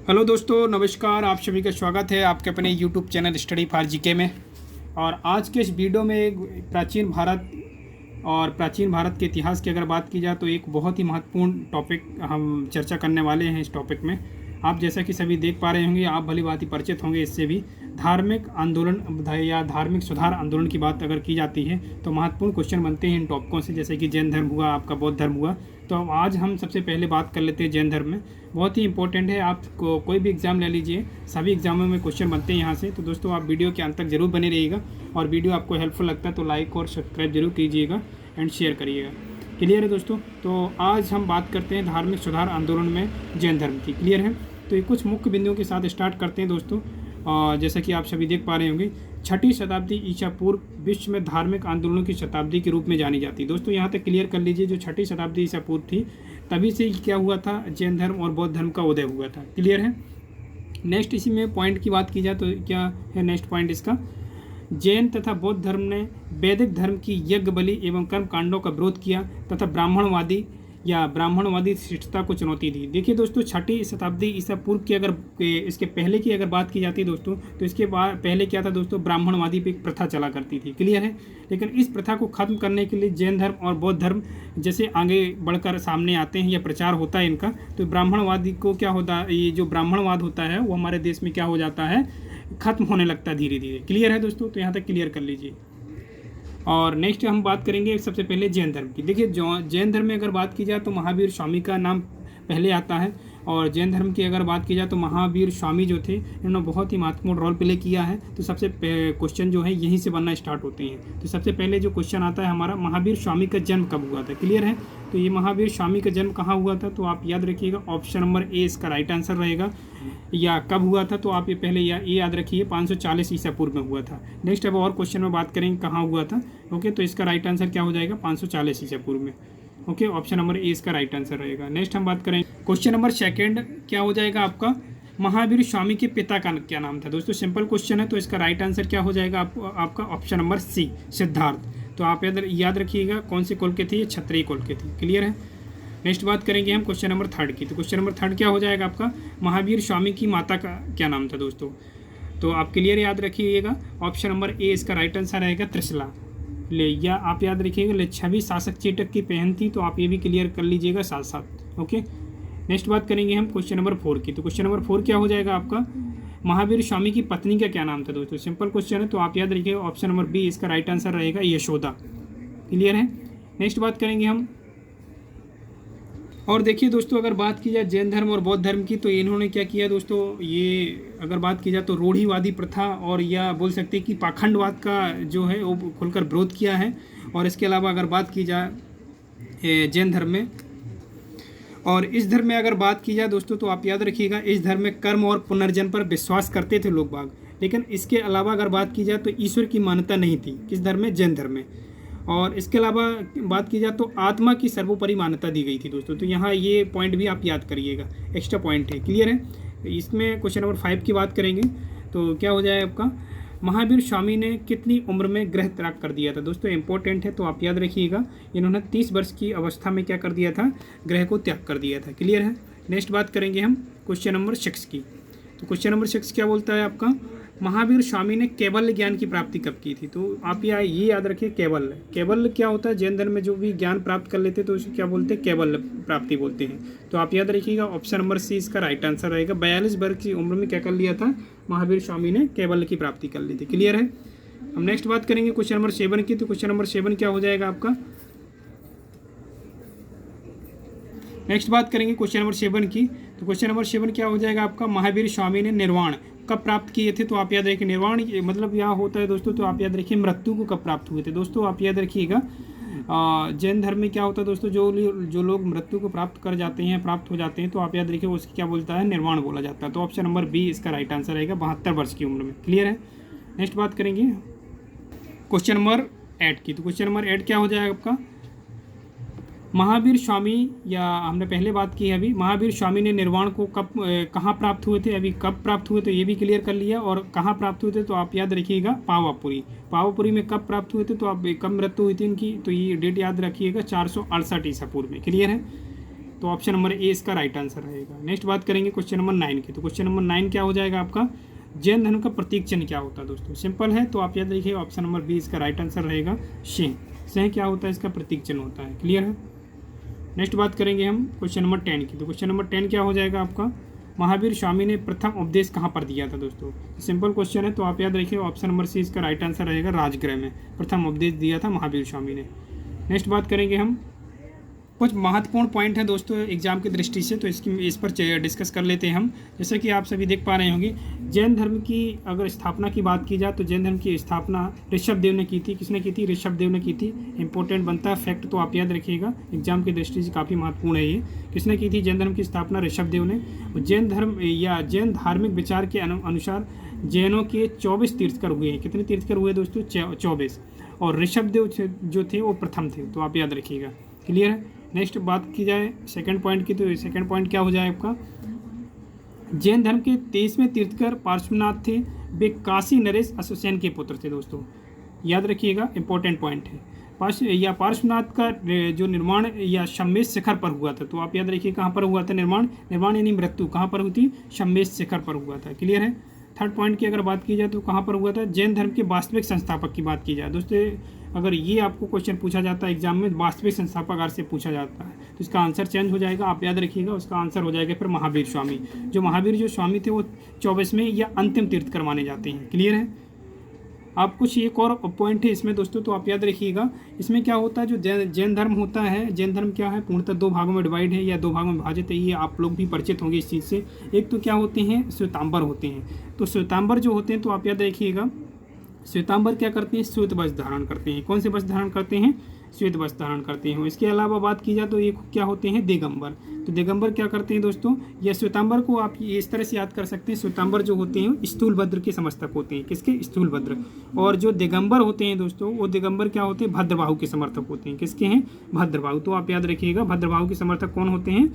Hello दोस्तों, नमस्कार। आप सभी का स्वागत है आपके अपने YouTube channel study for GK में। और आज के इस वीडियो में एक प्राचीन भारत के इतिहास की अगर बात की जाए तो एक बहुत ही महत्वपूर्ण टॉपिक हम चर्चा करने वाले हैं। इस टॉपिक में आप जैसा कि सभी देख पा रहे होंगे, आप भली भांति परिचित होंगे इससे भी। धार्मिक आंदोलन या धार्मिक सुधार आंदोलन की बात अगर की जाती है तो महत्वपूर्ण क्वेश्चन बनते हैं इन टॉपिकों से, जैसे कि जैन धर्म हुआ, आपका बौद्ध धर्म हुआ। तो आज हम सबसे पहले बात कर लेते हैं जैन धर्म में। बहुत ही इंपॉर्टेंट है, आपको कोई भी एग्ज़ाम ले लीजिए, सभी एग्जामों में क्वेश्चन बनते हैं यहाँ से। तो दोस्तों आप वीडियो के अंत तक जरूर बने रहिएगा, और वीडियो आपको हेल्पफुल लगता है तो लाइक और सब्सक्राइब जरूर कीजिएगा एंड शेयर करिएगा। क्लियर है दोस्तों? तो आज हम बात करते हैं धार्मिक सुधार आंदोलन में जैन धर्म की। क्लियर है? तो ये कुछ मुख्य बिंदुओं के साथ स्टार्ट करते हैं दोस्तों। जैसा कि आप सभी देख पा रहे होंगे, 6ठी शताब्दी ईसा पूर्व विश्व में धार्मिक आंदोलनों की शताब्दी के रूप में जानी जाती है। दोस्तों यहाँ तक क्लियर कर लीजिए, जो 6ठी शताब्दी ईसा पूर्व थी तभी से क्या हुआ था, जैन धर्म और बौद्ध धर्म का उदय हुआ था। क्लियर है? नेक्स्ट इसी में पॉइंट की बात की जाए तो क्या है नेक्स्ट पॉइंट इसका, जैन तथा बौद्ध धर्म ने वैदिक धर्म की यज्ञ बलि एवं कर्म कांडों का विरोध किया तथा ब्राह्मणवादी शिष्टता को चुनौती दी। देखिए दोस्तों, 6ठी शताब्दी ईसा पूर्व की अगर इसके पहले की अगर बात की जाती है दोस्तों, तो इसके बाद पहले क्या था दोस्तों, ब्राह्मणवादी पे एक प्रथा चला करती थी। क्लियर है? लेकिन इस प्रथा को खत्म करने के लिए जैन धर्म और बौद्ध धर्म जैसे आगे बढ़कर सामने आते हैं या प्रचार होता है इनका, तो ब्राह्मणवादी को क्या होता है, ये जो ब्राह्मणवाद होता है वो हमारे देश में क्या हो जाता है, खत्म होने लगता है धीरे धीरे। क्लियर है दोस्तों? तो यहाँ तक क्लियर कर लीजिए। और नेक्स्ट हम बात करेंगे सबसे पहले जैन धर्म की। देखिए जैन धर्म में अगर बात की जाए तो महावीर स्वामी का नाम पहले आता है। और जैन धर्म की अगर बात की जाए तो महावीर स्वामी जो थे, इन्होंने बहुत ही महत्वपूर्ण रोल प्ले किया है। तो सबसे क्वेश्चन जो है यहीं से बनना स्टार्ट होते हैं। तो सबसे पहले जो क्वेश्चन आता है हमारा, महावीर स्वामी का जन्म कब हुआ था? क्लियर है? तो ये महावीर स्वामी का जन्म कहाँ हुआ था, तो आप याद रखिएगा ऑप्शन नंबर ए इसका राइट आंसर रहेगा। या कब हुआ था, तो आप ये पहले ये याद रखिए 540 ईसा पूर्व में हुआ था। नेक्स्ट अब और क्वेश्चन में बात करेंगे कहाँ हुआ था। ओके, तो इसका राइट आंसर क्या हो जाएगा, 540 ईसा पूर्व में। ओके, ऑप्शन नंबर ए इसका राइट आंसर रहेगा। नेक्स्ट हम बात करें क्वेश्चन नंबर सेकंड, क्या हो जाएगा आपका, महावीर स्वामी के पिता का क्या नाम था? दोस्तों सिंपल क्वेश्चन है, तो इसका राइट आंसर क्या हो जाएगा आपका ऑप्शन नंबर सी, सिद्धार्थ। तो आप याद रखिएगा कौन से कुल के थे, ये क्षत्रिय कुल के थे। क्लियर है? नेक्स्ट बात करेंगे हम क्वेश्चन नंबर थर्ड की। तो क्वेश्चन नंबर थर्ड क्या हो जाएगा आपका, महावीर स्वामी की माता का क्या नाम था दोस्तों? तो आप क्लियर याद रखिएगा, ऑप्शन नंबर ए इसका राइट आंसर रहेगा त्रिशला। या आप याद रखिएगा लिच्छवी शासक चेटक की बहन थी, तो आप ये भी क्लियर कर लीजिएगा साथ साथ। ओके, नेक्स्ट बात करेंगे हम क्वेश्चन नंबर 4 की। तो क्वेश्चन नंबर 4 क्या हो जाएगा आपका, महावीर स्वामी की पत्नी का क्या नाम था दोस्तों? सिंपल क्वेश्चन है, तो आप याद रखिएगा ऑप्शन नंबर बी इसका राइट आंसर रहेगा यशोदा। क्लियर है? नेक्स्ट बात करेंगे हम, और देखिए दोस्तों अगर बात की जाए जैन धर्म और बौद्ध धर्म की, तो इन्होंने क्या किया दोस्तों, ये अगर बात की जाए तो रूढ़िवादी प्रथा और या बोल सकते हैं कि पाखंडवाद का जो है वो खुलकर विरोध किया है। और इसके अलावा अगर बात की जाए जैन धर्म में, और इस धर्म में अगर बात की जाए दोस्तों, तो आप याद रखिएगा इस धर्म में कर्म और पुनर्जन्म पर विश्वास करते थे लोग बाग। लेकिन इसके अलावा अगर बात की जाए तो ईश्वर की मान्यता नहीं थी किस धर्म में, जैन धर्म में। और इसके अलावा बात की जाए तो आत्मा की सर्वोपरि मान्यता दी गई थी दोस्तों। तो यहाँ ये पॉइंट भी आप याद करिएगा, एक्स्ट्रा पॉइंट है। क्लियर है? इसमें क्वेश्चन नंबर 5 की बात करेंगे, तो क्या हो जाए आपका, महावीर स्वामी ने कितनी उम्र में गृह त्याग कर दिया था? दोस्तों इंपॉर्टेंट है, तो आप याद रखिएगा इन्होंने 30 वर्ष की अवस्था में क्या कर दिया था, गृह को त्याग कर दिया था। क्लियर है? नेक्स्ट बात करेंगे हम क्वेश्चन नंबर 6 की। तो क्वेश्चन नंबर 6 क्या बोलता है आपका, महावीर स्वामी ने केवल ज्ञान की प्राप्ति कब की थी? तो आप ये याद रखिए, केवल क्या होता है, जैन धर्म में जो भी ज्ञान प्राप्त कर लेते हैं तो उसे क्या बोलते हैं, केवल प्राप्ति बोलते हैं। तो आप याद रखिएगा ऑप्शन नंबर सी इसका राइट आंसर रहेगा। 42 वर्ष की उम्र में क्या कर लिया था, महावीर स्वामी ने केवल की प्राप्ति कर ली थी। क्लियर है? हम नेक्स्ट बात करेंगे क्वेश्चन नंबर 7 की। तो क्वेश्चन नंबर 7 क्या हो जाएगा आपका, नेक्स्ट बात करेंगे क्वेश्चन नंबर 7 की। तो क्वेश्चन नंबर 7 क्या हो जाएगा आपका, महावीर स्वामी ने निर्वाण कब प्राप्त किए थे? तो आप याद रखिए निर्वाण मतलब यहाँ होता है दोस्तों, तो आप याद रखिए मृत्यु को कब प्राप्त हुए थे दोस्तों। आप याद रखिएगा जैन धर्म में क्या होता है दोस्तों, जो लोग मृत्यु को प्राप्त हो जाते हैं, तो आप याद रखिए उसकी क्या बोलता है, निर्वाण बोला जाता है। तो ऑप्शन नंबर बी इसका राइट आंसर रहेगा 72 वर्ष की उम्र में। क्लियर है? नेक्स्ट बात करेंगे क्वेश्चन नंबर 8 की। तो क्वेश्चन नंबर 8 क्या हो जाएगा आपका, महावीर स्वामी, या हमने पहले बात की है अभी, महावीर स्वामी ने निर्वाण को कहाँ प्राप्त हुए थे, अभी कब प्राप्त हुए, तो ये भी क्लियर कर लिया। और कहाँ प्राप्त हुए थे, तो आप याद रखिएगा पावापुरी में कब प्राप्त हुए थे, तो आप कब मृत्यु हुई थी इनकी, तो ये डेट याद रखिएगा 468 ईसा पूर्व में। क्लियर है? तो ऑप्शन नंबर ए इसका राइट आंसर रहेगा। नेक्स्ट बात करेंगे क्वेश्चन नंबर 9 की। तो क्वेश्चन नंबर 9 क्या हो जाएगा आपका, जैन धर्म का प्रतीक चिन्ह क्या होता है दोस्तों। सिंपल है, तो आप याद रखिए ऑप्शन नंबर बी इसका राइट आंसर रहेगा। सिंह, सिंह क्या होता है, इसका प्रतीक चिन्ह होता है। क्लियर है। नेक्स्ट बात करेंगे हम क्वेश्चन नंबर 10 की। तो क्वेश्चन नंबर 10 क्या हो जाएगा आपका, महावीर स्वामी ने प्रथम उपदेश कहाँ पर दिया था दोस्तों। सिंपल क्वेश्चन है, तो आप याद रखिए ऑप्शन नंबर सी इसका राइट आंसर रहेगा। राजगृह में प्रथम उपदेश दिया था महावीर स्वामी ने। नेक्स्ट बात करेंगे हम कुछ महत्वपूर्ण पॉइंट हैं दोस्तों एग्जाम की दृष्टि से, तो इस पर डिस्कस कर लेते हैं हम। जैसे कि आप सभी देख पा रहे होंगे, जैन धर्म की अगर स्थापना की बात की जाए तो जैन धर्म की स्थापना ऋषभ देव ने की थी। किसने की थी, ऋषभ देव ने की थी। इंपॉर्टेंट बनता है फैक्ट, तो आप याद रखिएगा, एग्जाम की दृष्टि से काफ़ी महत्वपूर्ण है ये। किसने की थी जैन धर्म की स्थापना, ऋषभ देव ने। जैन धर्म या जैन धार्मिक विचार के अनुसार जैनों के 24 तीर्थकर हुए हैं। कितने तीर्थकर हुए दोस्तों, 24। और ऋषभ देव जो थे वो प्रथम थे, तो आप याद रखिएगा। क्लियर है। नेक्स्ट बात की जाए सेकंड पॉइंट की, तो सेकंड पॉइंट क्या हो जाए आपका, जैन धर्म के 23वें तीर्थकर पार्श्वनाथ थे। वे काशी नरेश अश्वसेन के पुत्र थे दोस्तों, याद रखिएगा, इंपॉर्टेंट पॉइंट है। पार्श्वनाथ का जो निर्माण या शम्मेश शिखर पर हुआ था, तो आप याद रखिए कहाँ पर हुआ था निर्माण यानी मृत्यु कहाँ पर हुई थी, शम्मेश शिखर पर हुआ था। क्लियर है। थर्ड पॉइंट की अगर बात की जाए तो कहाँ पर हुआ था, जैन धर्म के वास्तविक संस्थापक की बात की जाए दोस्तों, अगर ये आपको क्वेश्चन पूछा जाता है एग्जाम में, वास्तविक संस्थापक अगर से पूछा जाता है तो इसका आंसर चेंज हो जाएगा। आप याद रखिएगा, उसका आंसर हो जाएगा फिर महावीर स्वामी। जो महावीर जो स्वामी थे वो 24वें या अंतिम तीर्थकर माने जाते हैं। क्लियर है। आप कुछ एक और पॉइंट है इसमें दोस्तों, तो आप याद रखिएगा, इसमें क्या होता है, जो जैन धर्म होता है, जैन धर्म क्या है, पूर्णतः 2 भागों में डिवाइड है या 2 भागों में विभाजित है। ये आप लोग भी परिचित होंगे इस चीज़ से। एक तो क्या होते हैं, श्वेतांबर होते हैं। तो श्वेतांबर जो होते हैं, तो आप याद रखिएगा, श्वेतांबर क्या करते हैं, श्वेत वस्त्र धारण करते हैं। कौन से वस्त्र धारण करते हैं, श्वेत वस्त्र धारण करते हैं। इसके अलावा बात की जाए तो ये क्या होते हैं, दिगंबर। तो दिगंबर क्या करते हैं दोस्तों, या श्वेतांबर को आप इस तरह से याद कर सकते हैं, श्वेतांबर जो होते हैं स्थूलभद्र के समर्थक होते हैं। किसके, स्थूलभद्र। और जो दिगंबर होते हैं दोस्तों, वो दिगंबर क्या होते हैं, भद्रबाहु के समर्थक होते हैं। किसके हैं, भद्रबाहु। तो आप याद रखिएगा, भद्रबाहु के समर्थक कौन होते हैं,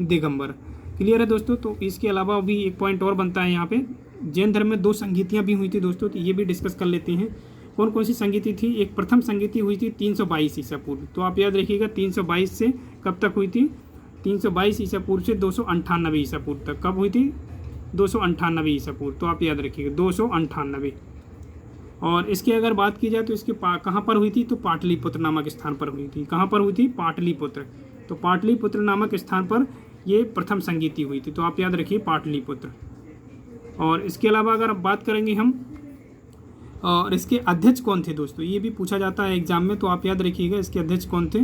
दिगंबर। क्लियर है दोस्तों। तो इसके अलावा भी एक पॉइंट और बनता है यहाँ पे, जैन धर्म में 2 संगीतियाँ भी हुई थी दोस्तों, तो ये भी डिस्कस कर लेते हैं। कौन कौन सी संगीति थी। एक प्रथम संगीति हुई थी 322 ईसा पूर्व, तो आप याद रखिएगा 322 से कब तक हुई थी, 322 ईसा पूर्व से 298 ईसा पूर्व तक। कब हुई थी, 298 ईसा पूर्व, तो आप याद रखिएगा 298। और इसकी अगर बात की जाए तो इसके कहाँ पर हुई थी, तो पाटलिपुत्र नामक स्थान पर हुई थी। कहाँ पर हुई थी, पाटलिपुत्र। तो पाटलिपुत्र नामक स्थान पर ये प्रथम संगीति हुई थी, तो आप याद रखिए पाटलिपुत्र। और इसके अलावा अगर आप बात करेंगे हम, और इसके अध्यक्ष कौन थे दोस्तों, ये भी पूछा जाता है एग्जाम में, तो आप याद रखिएगा इसके अध्यक्ष कौन थे।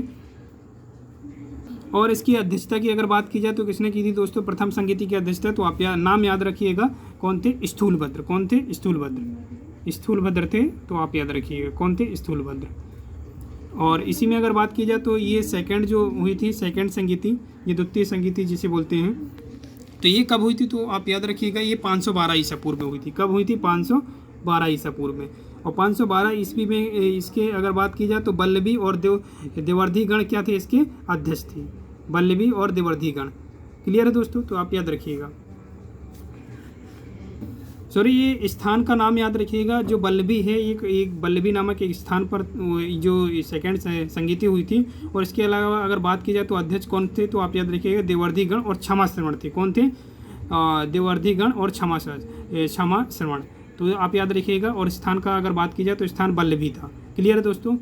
और इसकी अध्यक्षता की अगर बात की जाए तो किसने की थी दोस्तों, प्रथम संगीति की अध्यक्षता, तो आप नाम याद रखिएगा कौन थे, स्थूलभद्र। कौन थे, स्थूलभद्र। स्थूलभद्र थे, तो आप याद रखिएगा कौन थे, स्थूलभद्र। और इसी में अगर बात की जाए तो ये सेकंड जो हुई थी, सेकंड संगीति, ये द्वितीय संगीति जिसे बोलते हैं, तो ये कब हुई थी, तो आप याद रखिएगा ये 512 ईसा पूर्व में हुई थी। कब हुई थी, 512 ईसा पूर्व में। और 512 ईस्वी में इसके अगर बात की जाए तो बल्लभी और देवर्धी गण क्या थे, इसके अध्यक्ष थे, बल्लभी और देवर्धी गण। क्लियर है दोस्तों। तो आप याद रखिएगा, सॉरी ये स्थान का नाम याद रखिएगा, जो बल्लभी है, एक बल्लभी नामक एक स्थान पर जो सेकंड संगीति हुई थी। और इसके अलावा अगर बात की जाए तो अध्यक्ष कौन थे, तो आप याद रखिएगा देवर्धी गण और क्षमा श्रवण थे। कौन थे, देवर्धी गण और क्षमा श्रवण, तो आप याद रखिएगा। और स्थान का अगर बात की जाए तो स्थान बल्लभी था। क्लियर है दोस्तों।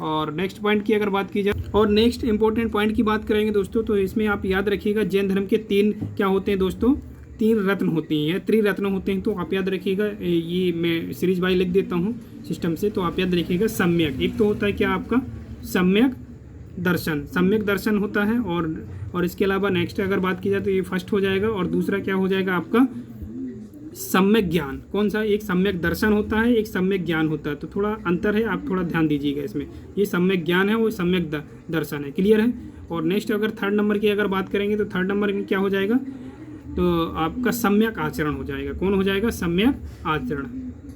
और नेक्स्ट पॉइंट की अगर बात की जाए, और नेक्स्ट इंपॉर्टेंट पॉइंट की बात करेंगे दोस्तों, तो इसमें आप याद रखिएगा जैन धर्म के 3 क्या होते हैं दोस्तों, 3 रत्न होते हैं, 3 रत्न होते हैं। तो आप याद रखिएगा, ये मैं सीरीज बाई लिख देता हूँ सिस्टम से, तो आप याद रखिएगा सम्यक। एक तो होता है क्या आपका, सम्यक दर्शन, सम्यक दर्शन होता है। और इसके अलावा नेक्स्ट अगर बात की जाए तो ये फर्स्ट हो जाएगा। और दूसरा क्या हो जाएगा आपका, सम्यक ज्ञान। कौन सा, एक सम्यक दर्शन होता है, एक सम्यक ज्ञान होता है, तो थोड़ा अंतर है, आप थोड़ा ध्यान दीजिएगा इसमें। ये सम्यक ज्ञान है, वो सम्यक दर्शन है। क्लियर है। और नेक्स्ट अगर थर्ड नंबर की अगर बात करेंगे तो थर्ड नंबर में क्या हो जाएगा, तो आपका सम्यक आचरण हो जाएगा। कौन हो जाएगा, सम्यक आचरण।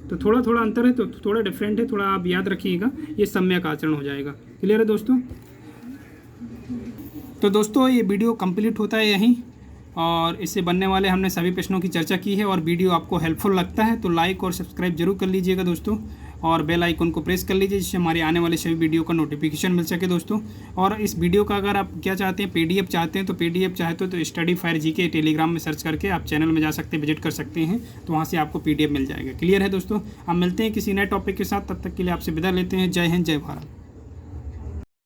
तो थोड़ा थोड़ा अंतर है, तो थोड़ा डिफरेंट है, थोड़ा आप याद रखिएगा, ये सम्यक आचरण हो जाएगा। क्लियर है दोस्तों। तो दोस्तों ये वीडियो कंप्लीट होता है यहीं, और इससे बनने वाले हमने सभी प्रश्नों की चर्चा की है। और वीडियो आपको हेल्पफुल लगता है तो लाइक और सब्सक्राइब जरूर कर लीजिएगा दोस्तों। और बेल आइकन को प्रेस कर लीजिए, जिससे हमारे आने वाले सभी वीडियो का नोटिफिकेशन मिल सके दोस्तों। और इस वीडियो का अगर आप क्या चाहते हैं, PDF चाहते हैं, तो PDF चाहते हो तो स्टडी फायर GK टेलीग्राम में सर्च करके आप चैनल में जा सकते हैं, विजिट कर सकते हैं, तो वहाँ से आपको PDF मिल जाएगा। क्लियर है दोस्तों। हम मिलते हैं किसी नए टॉपिक के साथ, तब तक के लिए आपसे विदा लेते हैं। जय हिंद, जय भारत।